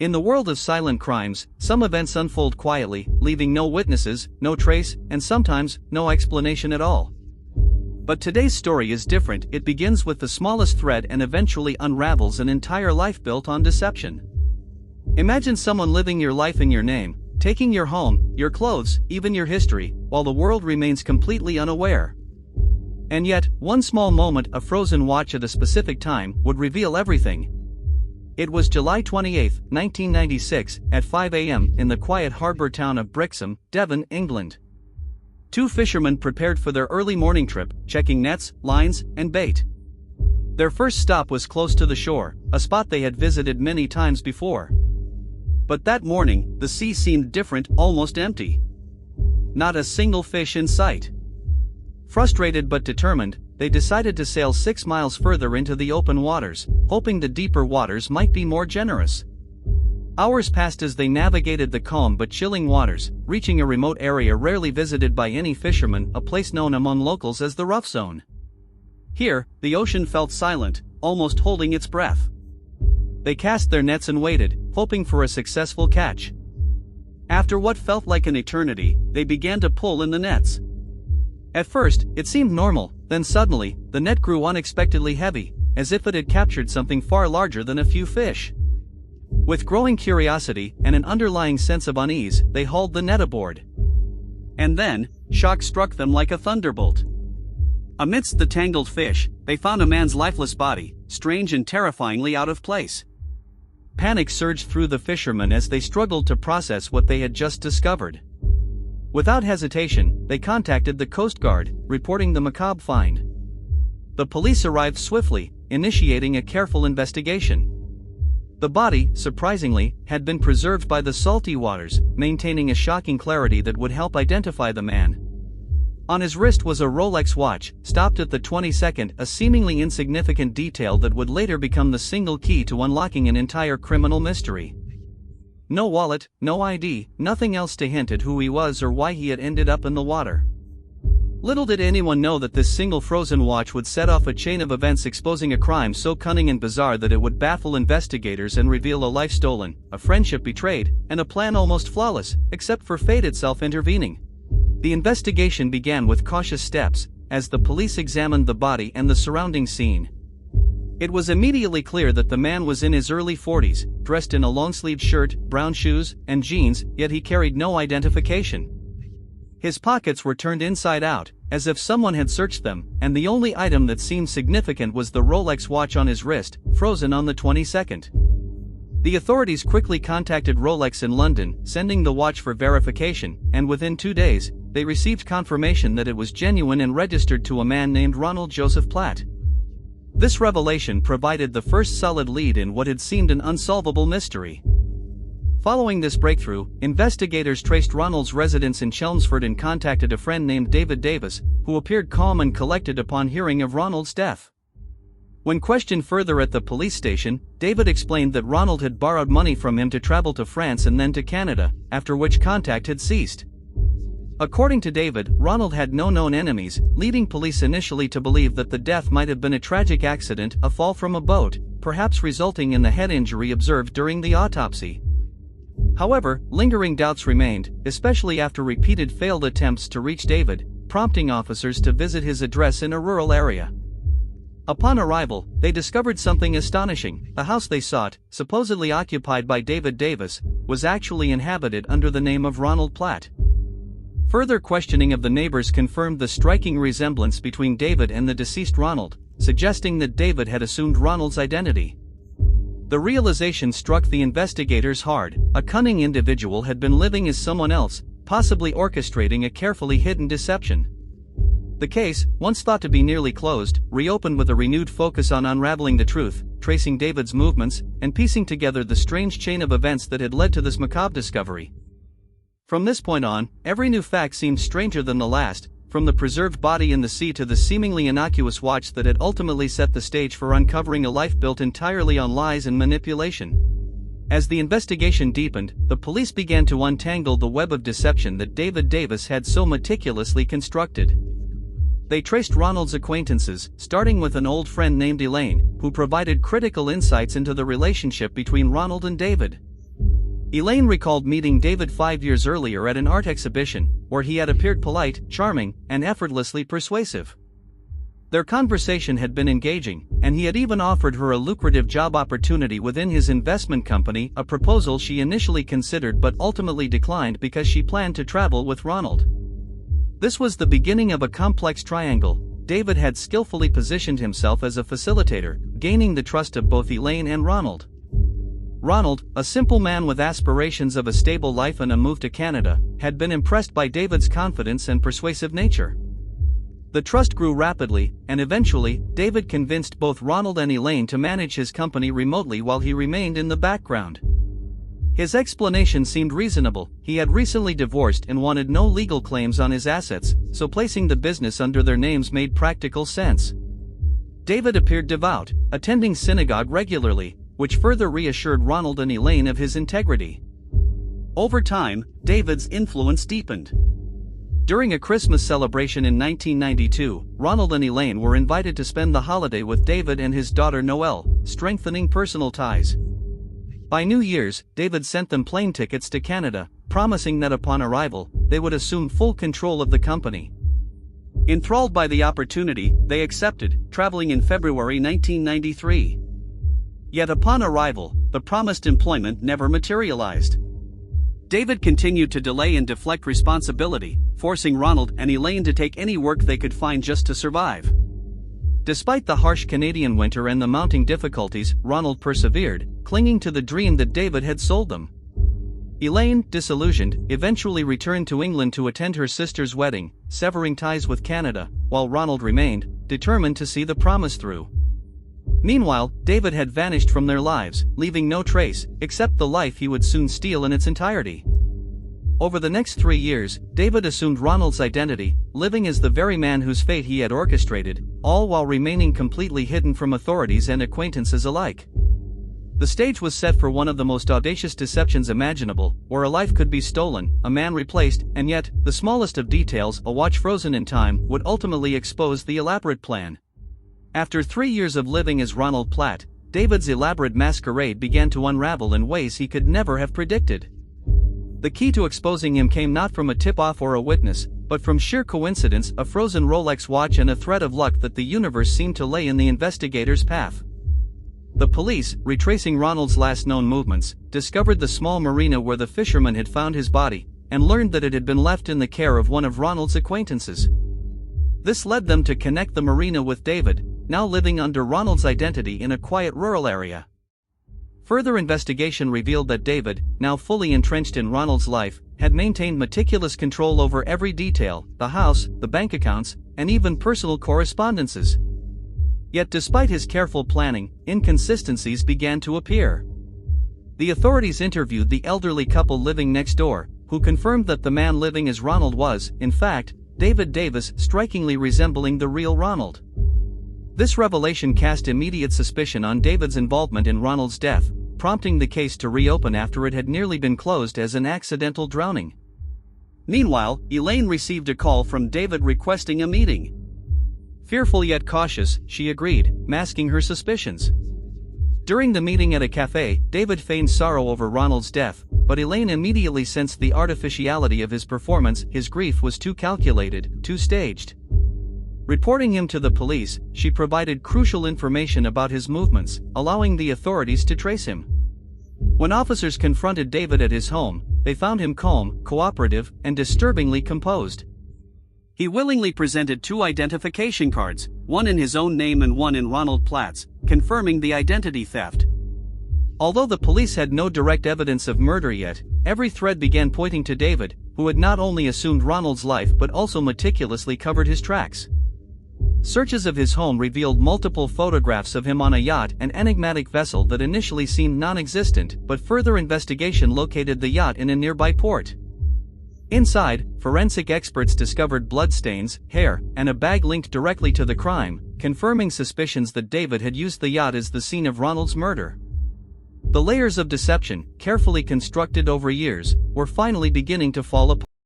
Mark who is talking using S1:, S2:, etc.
S1: In the world of silent crimes, some events unfold quietly, leaving no witnesses, no trace, and sometimes, no explanation at all. But today's story is different. It begins with the smallest thread and eventually unravels an entire life built on deception. Imagine someone living your life in your name, taking your home, your clothes, even your history, while the world remains completely unaware. And yet, one small moment, a frozen watch at a specific time, would reveal everything. It was July 28, 1996, at 5 a.m. in the quiet harbour town of Brixham, Devon, England. Two fishermen prepared for their early morning trip, checking nets, lines, and bait. Their first stop was close to the shore, a spot they had visited many times before. But that morning, the sea seemed different, almost empty. Not a single fish in sight. Frustrated but determined, they decided to sail 6 miles further into the open waters, hoping the deeper waters might be more generous. Hours passed as they navigated the calm but chilling waters, reaching a remote area rarely visited by any fisherman, a place known among locals as the Rough Zone. Here, the ocean felt silent, almost holding its breath. They cast their nets and waited, hoping for a successful catch. After what felt like an eternity, they began to pull in the nets. At first, it seemed normal, then suddenly, the net grew unexpectedly heavy, as if it had captured something far larger than a few fish. With growing curiosity and an underlying sense of unease, they hauled the net aboard. And then, shock struck them like a thunderbolt. Amidst the tangled fish, they found a man's lifeless body, strange and terrifyingly out of place. Panic surged through the fishermen as they struggled to process what they had just discovered. Without hesitation, they contacted the Coast Guard, reporting the macabre find. The police arrived swiftly, initiating a careful investigation. The body, surprisingly, had been preserved by the salty waters, maintaining a shocking clarity that would help identify the man. On his wrist was a Rolex watch, stopped at the 22nd, a seemingly insignificant detail that would later become the single key to unlocking an entire criminal mystery. No wallet, no ID, nothing else to hint at who he was or why he had ended up in the water. Little did anyone know that this single frozen watch would set off a chain of events exposing a crime so cunning and bizarre that it would baffle investigators and reveal a life stolen, a friendship betrayed, and a plan almost flawless, except for fate itself intervening. The investigation began with cautious steps, as the police examined the body and the surrounding scene. It was immediately clear that the man was in his early 40s, dressed in a long-sleeved shirt, brown shoes, and jeans, yet he carried no identification. His pockets were turned inside out, as if someone had searched them, and the only item that seemed significant was the Rolex watch on his wrist, frozen on the 22nd. The authorities quickly contacted Rolex in London, sending the watch for verification, and within 2 days, they received confirmation that it was genuine and registered to a man named Ronald Joseph Platt. This revelation provided the first solid lead in what had seemed an unsolvable mystery. Following this breakthrough, investigators traced Ronald's residence in Chelmsford and contacted a friend named David Davis, who appeared calm and collected upon hearing of Ronald's death. When questioned further at the police station, David explained that Ronald had borrowed money from him to travel to France and then to Canada, after which contact had ceased. According to David, Ronald had no known enemies, leading police initially to believe that the death might have been a tragic accident, a fall from a boat, perhaps resulting in the head injury observed during the autopsy. However, lingering doubts remained, especially after repeated failed attempts to reach David, prompting officers to visit his address in a rural area. Upon arrival, they discovered something astonishing. The house they sought, supposedly occupied by David Davis, was actually inhabited under the name of Ronald Platt. Further questioning of the neighbors confirmed the striking resemblance between David and the deceased Ronald, suggesting that David had assumed Ronald's identity. The realization struck the investigators hard. A cunning individual had been living as someone else, possibly orchestrating a carefully hidden deception. The case, once thought to be nearly closed, reopened with a renewed focus on unraveling the truth, tracing David's movements, and piecing together the strange chain of events that had led to this macabre discovery. From this point on, every new fact seemed stranger than the last, from the preserved body in the sea to the seemingly innocuous watch that had ultimately set the stage for uncovering a life built entirely on lies and manipulation. As the investigation deepened, the police began to untangle the web of deception that David Davis had so meticulously constructed. They traced Ronald's acquaintances, starting with an old friend named Elaine, who provided critical insights into the relationship between Ronald and David. Elaine recalled meeting David 5 years earlier at an art exhibition, where he had appeared polite, charming, and effortlessly persuasive. Their conversation had been engaging, and he had even offered her a lucrative job opportunity within his investment company, a proposal she initially considered but ultimately declined because she planned to travel with Ronald. This was the beginning of a complex triangle. David had skillfully positioned himself as a facilitator, gaining the trust of both Elaine and Ronald. Ronald, a simple man with aspirations of a stable life and a move to Canada, had been impressed by David's confidence and persuasive nature. The trust grew rapidly, and eventually, David convinced both Ronald and Elaine to manage his company remotely while he remained in the background. His explanation seemed reasonable. He had recently divorced and wanted no legal claims on his assets, so placing the business under their names made practical sense. David appeared devout, attending synagogue regularly, which further reassured Ronald and Elaine of his integrity. Over time, David's influence deepened. During a Christmas celebration in 1992, Ronald and Elaine were invited to spend the holiday with David and his daughter Noelle, strengthening personal ties. By New Year's, David sent them plane tickets to Canada, promising that upon arrival, they would assume full control of the company. Enthralled by the opportunity, they accepted, traveling in February 1993. Yet upon arrival, the promised employment never materialized. David continued to delay and deflect responsibility, forcing Ronald and Elaine to take any work they could find just to survive. Despite the harsh Canadian winter and the mounting difficulties, Ronald persevered, clinging to the dream that David had sold them. Elaine, disillusioned, eventually returned to England to attend her sister's wedding, severing ties with Canada, while Ronald remained, determined to see the promise through. Meanwhile, David had vanished from their lives, leaving no trace, except the life he would soon steal in its entirety. Over the next 3 years, David assumed Ronald's identity, living as the very man whose fate he had orchestrated, all while remaining completely hidden from authorities and acquaintances alike. The stage was set for one of the most audacious deceptions imaginable, where a life could be stolen, a man replaced, and yet, the smallest of details, a watch frozen in time, would ultimately expose the elaborate plan. After 3 years of living as Ronald Platt, David's elaborate masquerade began to unravel in ways he could never have predicted. The key to exposing him came not from a tip-off or a witness, but from sheer coincidence, a frozen Rolex watch and a thread of luck that the universe seemed to lay in the investigator's path. The police, retracing Ronald's last known movements, discovered the small marina where the fisherman had found his body, and learned that it had been left in the care of one of Ronald's acquaintances. This led them to connect the marina with David, now living under Ronald's identity in a quiet rural area. Further investigation revealed that David, now fully entrenched in Ronald's life, had maintained meticulous control over every detail: the house, the bank accounts, and even personal correspondences. Yet despite his careful planning, inconsistencies began to appear. The authorities interviewed the elderly couple living next door, who confirmed that the man living as Ronald was, in fact, David Davis, strikingly resembling the real Ronald. This revelation cast immediate suspicion on David's involvement in Ronald's death, prompting the case to reopen after it had nearly been closed as an accidental drowning. Meanwhile, Elaine received a call from David requesting a meeting. Fearful yet cautious, she agreed, masking her suspicions. During the meeting at a cafe, David feigned sorrow over Ronald's death, but Elaine immediately sensed the artificiality of his performance. His grief was too calculated, too staged. Reporting him to the police, she provided crucial information about his movements, allowing the authorities to trace him. When officers confronted David at his home, they found him calm, cooperative, and disturbingly composed. He willingly presented 2 identification cards, one in his own name and one in Ronald Platt's, confirming the identity theft. Although the police had no direct evidence of murder yet, every thread began pointing to David, who had not only assumed Ronald's life but also meticulously covered his tracks. Searches of his home revealed multiple photographs of him on a yacht, an enigmatic vessel that initially seemed non-existent, but further investigation located the yacht in a nearby port. Inside, forensic experts discovered bloodstains, hair, and a bag linked directly to the crime, confirming suspicions that David had used the yacht as the scene of Ronald's murder. The layers of deception, carefully constructed over years, were finally beginning to fall apart.